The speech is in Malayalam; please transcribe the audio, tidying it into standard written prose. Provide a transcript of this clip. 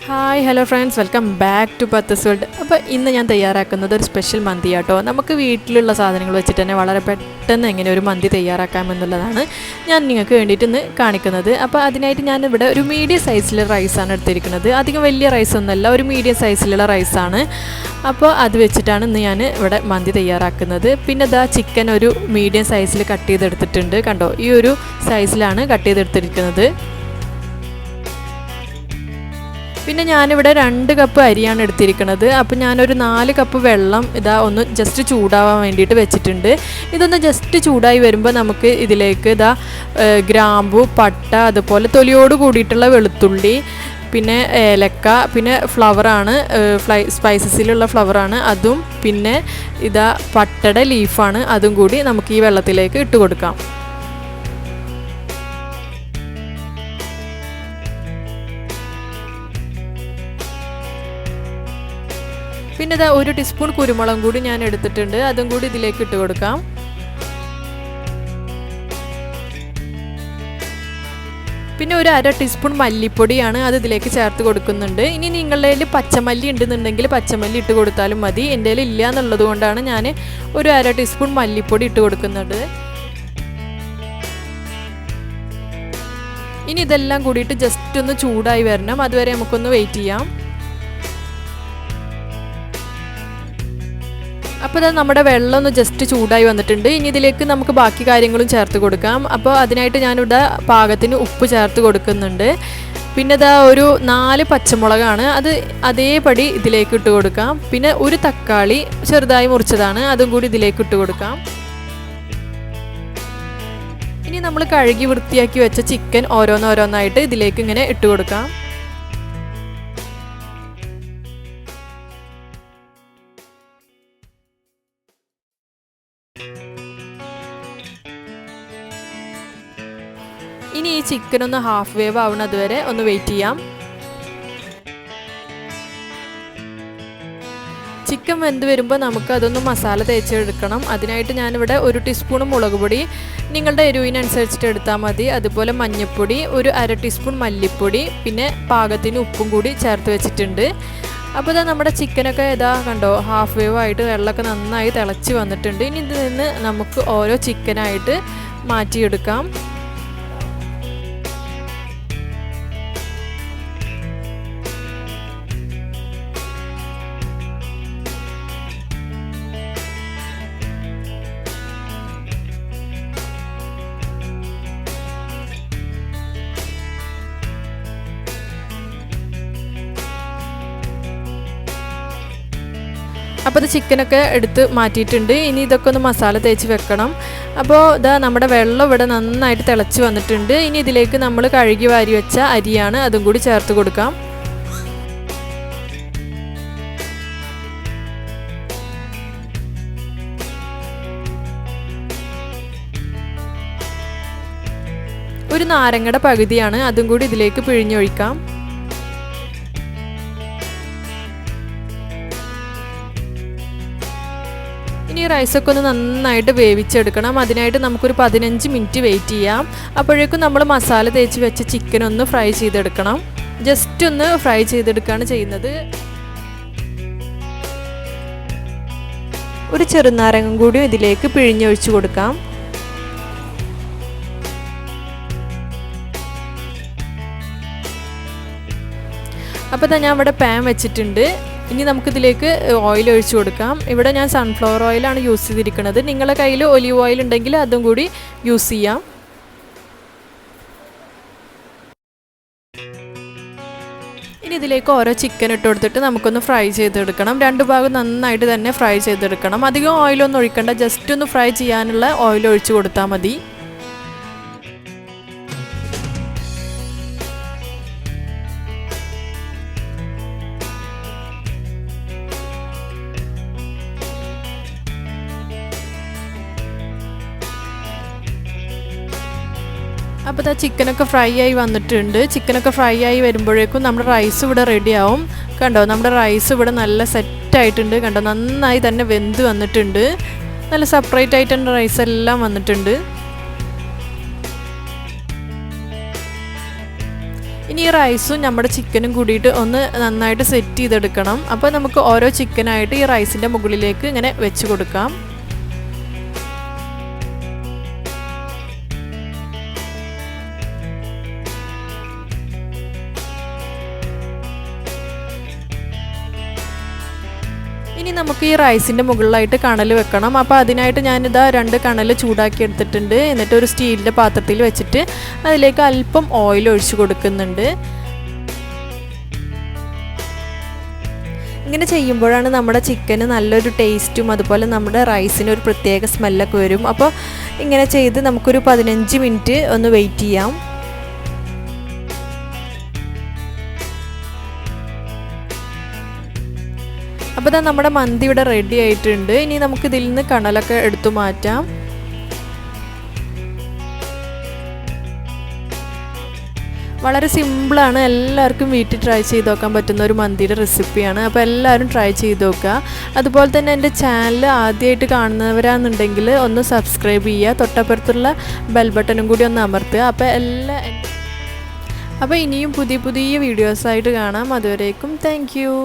Hi hello friends, welcome back to പത്തസ് വേൾഡ്. അപ്പോൾ ഇന്ന് ഞാൻ തയ്യാറാക്കുന്നത് ഒരു സ്പെഷ്യൽ മന്തി ആട്ടോ. നമുക്ക് വീട്ടിലുള്ള സാധനങ്ങൾ വെച്ചിട്ട് തന്നെ വളരെ പെട്ടെന്ന് എങ്ങനെ ഒരു മന്തി തയ്യാറാക്കാമെന്നുള്ളതാണ് ഞാൻ നിങ്ങൾക്ക് വേണ്ടിയിട്ട് ഇന്ന് കാണിക്കുന്നത്. അപ്പോൾ അതിനായിട്ട് ഞാൻ ഇവിടെ ഒരു മീഡിയം സൈസിലുള്ള റൈസാണ് എടുത്തിരിക്കുന്നത്. അധികം വലിയ റൈസൊന്നുമല്ല, ഒരു മീഡിയം സൈസിലുള്ള റൈസാണ്. അപ്പോൾ അത് വെച്ചിട്ടാണ് ഇന്ന് ഞാൻ ഇവിടെ മന്തി തയ്യാറാക്കുന്നത്. പിന്നെ ഇതാ ചിക്കൻ ഒരു മീഡിയം സൈസിൽ കട്ട് ചെയ്തെടുത്തിട്ടുണ്ട്. കണ്ടോ, ഈ ഒരു സൈസിലാണ് കട്ട് ചെയ്തെടുത്തിരിക്കുന്നത്. പിന്നെ ഞാനിവിടെ 2 കപ്പ് അരിയാണ് എടുത്തിരിക്കുന്നത്. അപ്പോൾ ഞാനൊരു 4 കപ്പ് വെള്ളം ഇതാ ഒന്ന് ജസ്റ്റ് ചൂടാവാൻ വേണ്ടിയിട്ട് വെച്ചിട്ടുണ്ട്. ഇതൊന്ന് ജസ്റ്റ് ചൂടായി വരുമ്പോൾ നമുക്ക് ഇതിലേക്ക് ഇതാ ഗ്രാമ്പു, പട്ട, അതുപോലെ തൊലിയോട് കൂടിയിട്ടുള്ള വെളുത്തുള്ളി, പിന്നെ ഏലക്ക, പിന്നെ ഫ്ലവറാണ്, സ്പൈസസിലുള്ള ഫ്ലവറാണ് അതും, പിന്നെ ഇതാ പട്ടയുടെ ലീഫാണ്, അതും കൂടി നമുക്ക് ഈ വെള്ളത്തിലേക്ക് ഇട്ട് കൊടുക്കാം. പിന്നെ ഇതാ 1 ടീസ്പൂൺ കുരുമുളകും കൂടി ഞാൻ എടുത്തിട്ടുണ്ട്, അതും കൂടി ഇതിലേക്ക് ഇട്ട് കൊടുക്കാം. പിന്നെ ഒരു 1/2 ടീസ്പൂൺ മല്ലിപ്പൊടിയാണ്, അത് ഇതിലേക്ക് ചേർത്ത് കൊടുക്കുന്നുണ്ട്. ഇനി നിങ്ങളുടെ കയ്യിൽ പച്ചമല്ലി ഉണ്ടെന്നുണ്ടെങ്കിൽ പച്ചമല്ലി ഇട്ട് കൊടുത്താലും മതി. എൻ്റെ കയ്യിൽ ഇല്ല എന്നുള്ളത് കൊണ്ടാണ് ഞാൻ ഒരു 1/2 ടീസ്പൂൺ മല്ലിപ്പൊടി ഇട്ട് കൊടുക്കുന്നത്. ഇനി ഇതെല്ലാം കൂടിയിട്ട് ജസ്റ്റ് ഒന്ന് ചൂടായി വരണം, അതുവരെ നമുക്കൊന്ന് വെയിറ്റ് ചെയ്യാം. അപ്പോൾ അത് നമ്മുടെ വെള്ളം ഒന്ന് ജസ്റ്റ് ചൂടായി വന്നിട്ടുണ്ട്. ഇനി ഇതിലേക്ക് നമുക്ക് ബാക്കി കാര്യങ്ങളും ചേർത്ത് കൊടുക്കാം. അപ്പോൾ അതിനായിട്ട് ഞാനിവിടെ പാകത്തിന് ഉപ്പ് ചേർത്ത് കൊടുക്കുന്നുണ്ട്. പിന്നെ ഇതാ ഒരു 4 പച്ചമുളകാണ്, അത് അതേപടി ഇതിലേക്ക് ഇട്ട് കൊടുക്കാം. പിന്നെ ഒരു തക്കാളി ചെറുതായി മുറിച്ചതാണ്, അതും കൂടി ഇതിലേക്ക് ഇട്ട് കൊടുക്കാം. ഇനി നമ്മൾ കഴുകി വൃത്തിയാക്കി വെച്ച ചിക്കൻ ഓരോന്നോരോന്നായിട്ട് ഇതിലേക്ക് ഇങ്ങനെ ഇട്ട് കൊടുക്കാം. ഇനി ഈ ചിക്കൻ ഒന്ന് ഹാഫ് വേവ് ആവുന്നത് വരെ ഒന്ന് വെയിറ്റ് ചെയ്യാം. ചിക്കൻ വെന്ത് വരുമ്പോൾ നമുക്ക് അതൊന്ന് മസാല തേച്ചെടുക്കണം. അതിനായിട്ട് ഞാനിവിടെ 1 ടീസ്പൂൺ മുളക് പൊടി, നിങ്ങളുടെ എരിവിനനുസരിച്ചിട്ട് എടുത്താൽ മതി, അതുപോലെ മഞ്ഞൾപ്പൊടി, ഒരു 1/2 ടീസ്പൂൺ മല്ലിപ്പൊടി, പിന്നെ പാകത്തിന് ഉപ്പും കൂടി ചേർത്ത് വെച്ചിട്ടുണ്ട്. അപ്പോൾ ഇതാ നമ്മുടെ ചിക്കനൊക്കെ ഇതാ കണ്ടോ, ഹാഫ് വേവ് ആയിട്ട് വെള്ളമൊക്കെ നന്നായി തിളച്ച് വന്നിട്ടുണ്ട്. ഇനി ഇതിൽ നിന്ന് നമുക്ക് ഓരോ ചിക്കനായിട്ട് മാറ്റിയെടുക്കാം. അപ്പോൾ ഇത് ചിക്കനൊക്കെ എടുത്ത് മാറ്റിയിട്ടുണ്ട്. ഇനി ഇതൊക്കെ ഒന്ന് മസാല തേച്ച് വെക്കണം. അപ്പോൾ ഇതാ നമ്മുടെ വെള്ളം ഇവിടെ നന്നായിട്ട് തിളച്ച് വന്നിട്ടുണ്ട്. ഇനി ഇതിലേക്ക് നമ്മൾ കഴുകി വാരി വെച്ച അരിയാണ്, അതും കൂടി ചേർത്ത് കൊടുക്കാം. ഒരു നാരങ്ങയുടെ പകുതിയാണ്, അതും കൂടി ഇതിലേക്ക് പിഴിഞ്ഞൊഴിക്കാം. ഇനി റൈസൊക്കെ ഒന്ന് നന്നായിട്ട് വേവിച്ചെടുക്കണം. അതിനായിട്ട് നമുക്കൊരു 15 മിനിറ്റ് വെയിറ്റ് ചെയ്യാം. അപ്പോഴേക്കും നമ്മൾ മസാല തേച്ച് വെച്ച ചിക്കൻ ഒന്ന് ഫ്രൈ ചെയ്തെടുക്കണം. ജസ്റ്റ് ഒന്ന് ഫ്രൈ ചെയ്തെടുക്കുകയാണ് ചെയ്യുന്നത്. ഒരു ചെറുനാരങ്ങ കൂടി ഇതിലേക്ക് പിഴിഞ്ഞൊഴിച്ച് കൊടുക്കാം. അപ്പോൾ ഞാൻ ഇവിടെ പാൻ വെച്ചിട്ടുണ്ട്. ഇനി നമുക്കിതിലേക്ക് ഓയിൽ ഒഴിച്ച് കൊടുക്കാം. ഇവിടെ ഞാൻ സൺഫ്ലവർ ഓയിലാണ് യൂസ് ചെയ്തിരിക്കുന്നത്. നിങ്ങളുടെ കയ്യിൽ ഒലിവ് ഓയിൽ ഉണ്ടെങ്കിൽ അതും കൂടി യൂസ് ചെയ്യാം. ഇനി ഇതിലേക്ക് ഓരോ ചിക്കൻ ഇട്ട് കൊടുത്തിട്ട് നമുക്കൊന്ന് ഫ്രൈ ചെയ്തെടുക്കണം. 2 ഭാഗം നന്നായിട്ട് തന്നെ ഫ്രൈ ചെയ്തെടുക്കണം. അധികം ഓയിലൊന്നും ഒഴിക്കണ്ട, ജസ്റ്റ് ഒന്ന് ഫ്രൈ ചെയ്യാനുള്ള ഓയിൽ ഒഴിച്ച് കൊടുത്താൽ മതി. അപ്പോൾ ചിക്കനൊക്കെ ഫ്രൈ ആയി വന്നിട്ടുണ്ട്. ചിക്കനൊക്കെ ഫ്രൈ ആയി വരുമ്പോഴേക്കും നമ്മുടെ റൈസ് ഇവിടെ റെഡി ആവും. കണ്ടോ, നമ്മുടെ റൈസ് ഇവിടെ നല്ല സെറ്റായിട്ടുണ്ട്. കണ്ടോ, നന്നായി തന്നെ വെന്ത് വന്നിട്ടുണ്ട്. നല്ല സെപ്പറേറ്റ് ആയിട്ട് റൈസ് എല്ലാം വന്നിട്ടുണ്ട്. ഇനി ഈ റൈസും നമ്മുടെ ചിക്കനും കൂടിയിട്ട് ഒന്ന് നന്നായിട്ട് സെറ്റ് ചെയ്തെടുക്കണം. അപ്പോൾ നമുക്ക് ഓരോ ചിക്കനായിട്ട് ഈ റൈസിൻ്റെ മുകളിലേക്ക് ഇങ്ങനെ വെച്ച് കൊടുക്കാം. ഇനി നമുക്ക് ഈ റൈസിൻ്റെ മുകളിലായിട്ട് കണൽ വെക്കണം. അപ്പോൾ അതിനായിട്ട് ഞാനിതാ 2 കണൽ ചൂടാക്കി എടുത്തിട്ടുണ്ട്. എന്നിട്ട് ഒരു സ്റ്റീലിൻ്റെ പാത്രത്തിൽ വെച്ചിട്ട് അതിലേക്ക് അല്പം ഓയിൽ ഒഴിച്ച് കൊടുക്കുന്നുണ്ട്. ഇങ്ങനെ ചെയ്യുമ്പോഴാണ് നമ്മുടെ ചിക്കന് നല്ലൊരു ടേസ്റ്റും അതുപോലെ നമ്മുടെ റൈസിന് ഒരു പ്രത്യേക സ്മെല്ലൊക്കെ വരും. അപ്പോൾ ഇങ്ങനെ ചെയ്ത് നമുക്കൊരു 15 മിനിറ്റ് ഒന്ന് വെയിറ്റ് ചെയ്യാം. അപ്പോൾ ഇതാ നമ്മുടെ മന്തി ഇവിടെ റെഡി ആയിട്ടുണ്ട്. ഇനി നമുക്കിതിൽ നിന്ന് കണലൊക്കെ എടുത്തു മാറ്റാം. വളരെ സിമ്പിളാണ്, എല്ലാവർക്കും വീട്ടിൽ ട്രൈ ചെയ്ത് നോക്കാൻ പറ്റുന്ന ഒരു മന്തിയുടെ റെസിപ്പിയാണ്. അപ്പോൾ എല്ലാവരും ട്രൈ ചെയ്ത് നോക്കുക. അതുപോലെ തന്നെ എൻ്റെ ചാനൽ ആദ്യമായിട്ട് കാണുന്നവരാണെന്നുണ്ടെങ്കിൽ ഒന്ന് സബ്സ്ക്രൈബ് ചെയ്യുക, തൊട്ടപ്പുറത്തുള്ള ബെൽ ബട്ടണും കൂടി ഒന്ന് അമർത്തുക. അപ്പോൾ ഇനിയും പുതിയ പുതിയ വീഡിയോസായിട്ട് കാണാം. അതുവരേക്കും താങ്ക് യു.